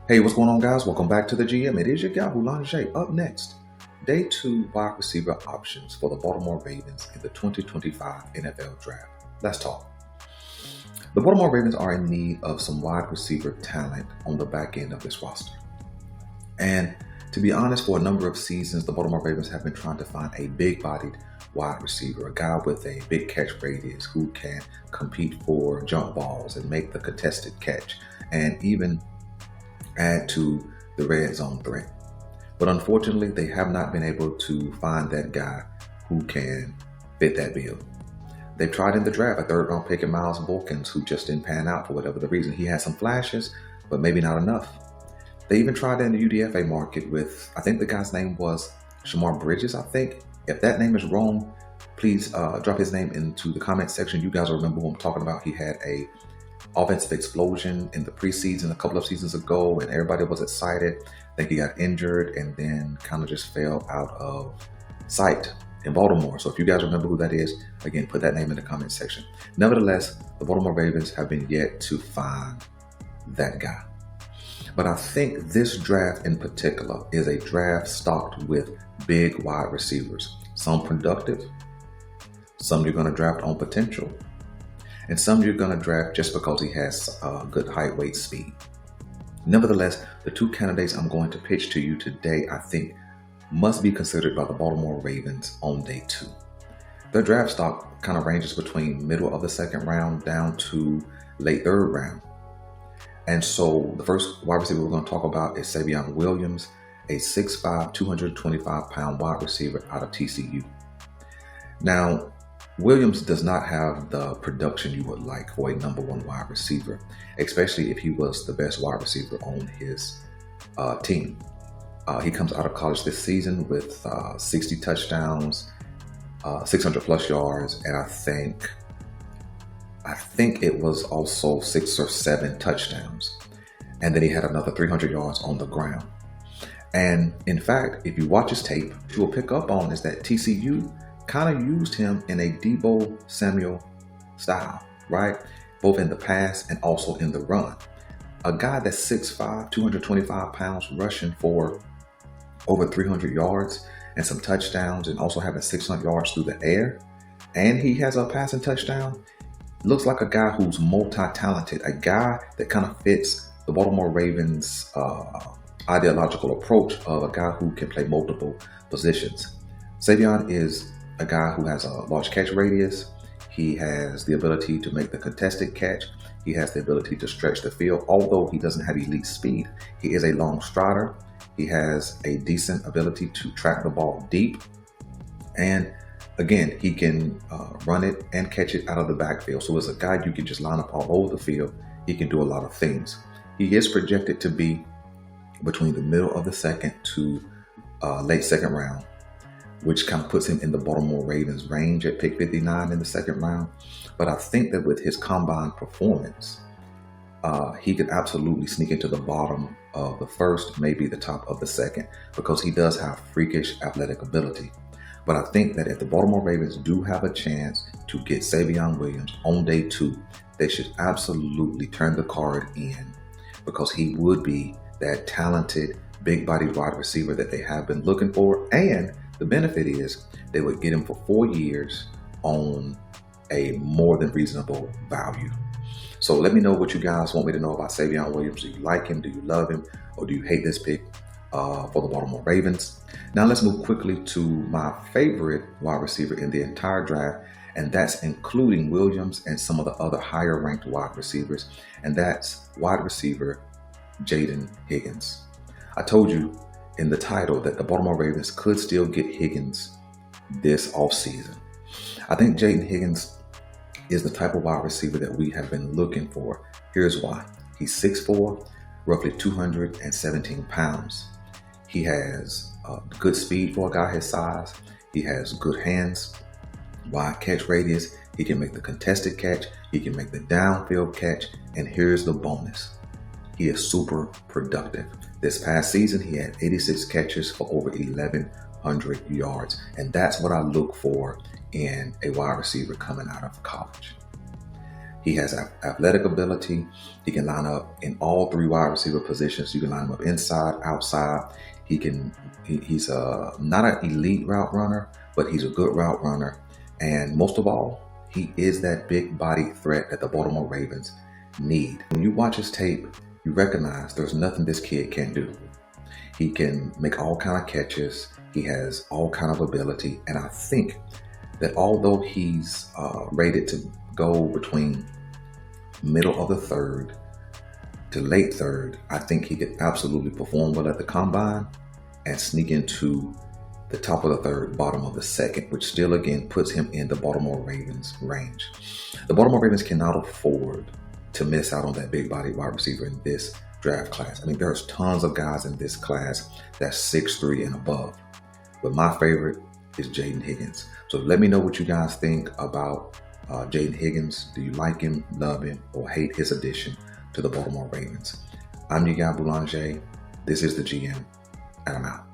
Hey, what's going on, guys? Welcome back to the GM. It is your guy, Boulanger. Up next, day two wide receiver options for the Baltimore Ravens in the 2025 NFL Draft. Let's talk. The Baltimore Ravens are in need of some wide receiver talent on the back end of this roster. And to be honest, for a number of seasons, the Baltimore Ravens have been trying to find a big-bodied wide receiver, a guy with a big catch radius who can compete for jump balls and make the contested catch, and even add to the red zone threat. But unfortunately, they have not been able to find that guy who can fit that bill. They've tried in the draft a third-round pick in Miles Boykins, who just didn't pan out for whatever the reason. He had some flashes, but maybe not enough. They even tried in the UDFA market with, I think the guy's name was Shamar Bridges, I think. If that name is wrong, please drop his name into the comment section. You guys remember who I'm talking about. He had a offensive explosion in the preseason a couple of seasons ago, and everybody was excited. I think he got injured and then kind of just fell out of sight in Baltimore. So if you guys remember who that is, again, put that name in the comment section. Nevertheless, the Baltimore Ravens have been yet to find that guy. But I think this draft in particular is a draft stocked with big wide receivers. Some productive, some you're going to draft on potential, and some you're going to draft just because he has good height, weight, speed. Nevertheless, the two candidates I'm going to pitch to you today, I think, must be considered by the Baltimore Ravens on day two. Their draft stock kind of ranges between middle of the second round down to late third round. And so the first wide receiver we're going to talk about is Savion Williams, a 6'5", 225-pound wide receiver out of TCU. Now, Williams does not have the production you would like for a number one wide receiver, especially if he was the best wide receiver on his team. He comes out of college this season with 60 touchdowns, 600 plus yards, and I think it was also 6 or 7 touchdowns. And then he had another 300 yards on the ground. And in fact, if you watch his tape, what you will pick up on is that TCU kind of used him in a Deebo Samuel style, right? Both in the pass and also in the run. A guy that's 6'5", 225 pounds, rushing for over 300 yards and some touchdowns, and also having 600 yards through the air, and he has a passing touchdown. Looks like a guy who's multi-talented, a guy that kind of fits the Baltimore Ravens' ideological approach of a guy who can play multiple positions. Savion is a guy who has a large catch radius. He has the ability to make the contested catch. He has the ability to stretch the field. Although he doesn't have elite speed, he is a long strider. He has a decent ability to track the ball deep. And again, he can run it and catch it out of the backfield. So as a guy you can just line up all over the field, he can do a lot of things. He is projected to be between the middle of the second to late second round, which kind of puts him in the Baltimore Ravens range at pick 59 in the second round. But I think that with his combine performance, he could absolutely sneak into the bottom of the first, maybe the top of the second, because he does have freakish athletic ability. But I think that if the Baltimore Ravens do have a chance to get Savion Williams on day two, they should absolutely turn the card in, because he would be that talented, big-bodied wide receiver that they have been looking for. And the benefit is they would get him for 4 years on a more than reasonable value. So let me know what you guys want me to know about Savion Williams. Do you like him? Do you love him? Or do you hate this pick for the Baltimore Ravens? Now let's move quickly to my favorite wide receiver in the entire draft, and that's including Williams and some of the other higher ranked wide receivers, and that's wide receiver Jaden Higgins. I told you in the title that the Baltimore Ravens could still get Higgins this offseason. I think Jaden Higgins is the type of wide receiver that we have been looking for. Here's why. He's 6'4", roughly 217 pounds. He has good speed for a guy his size. He has good hands, wide catch radius. He can make the contested catch. He can make the downfield catch. And here's the bonus. He is super productive. This past season, he had 86 catches for over 1,100 yards. And that's what I look for in a wide receiver coming out of college. He has athletic ability. He can line up in all three wide receiver positions. You can line him up inside, outside. He's not an elite route runner, but he's a good route runner. And most of all, he is that big body threat that the Baltimore Ravens need. When you watch his tape, you recognize there's nothing this kid can't do. He can make all kind of catches. He has all kind of ability. And I think that although he's rated to go between middle of the third to late third, I think he could absolutely perform well at the combine and sneak into the top of the third, bottom of the second, which still again puts him in the Baltimore Ravens range. The Baltimore Ravens cannot afford to miss out on that big body wide receiver in this draft class. I mean, there's tons of guys in this class that's 6'3" and above, but my favorite is Jaden Higgins. So let me know what you guys think about Jaden Higgins. Do you like him, love him, or hate his addition to the Baltimore Ravens? I'm your guy, Boulanger. This is the GM, and I'm out.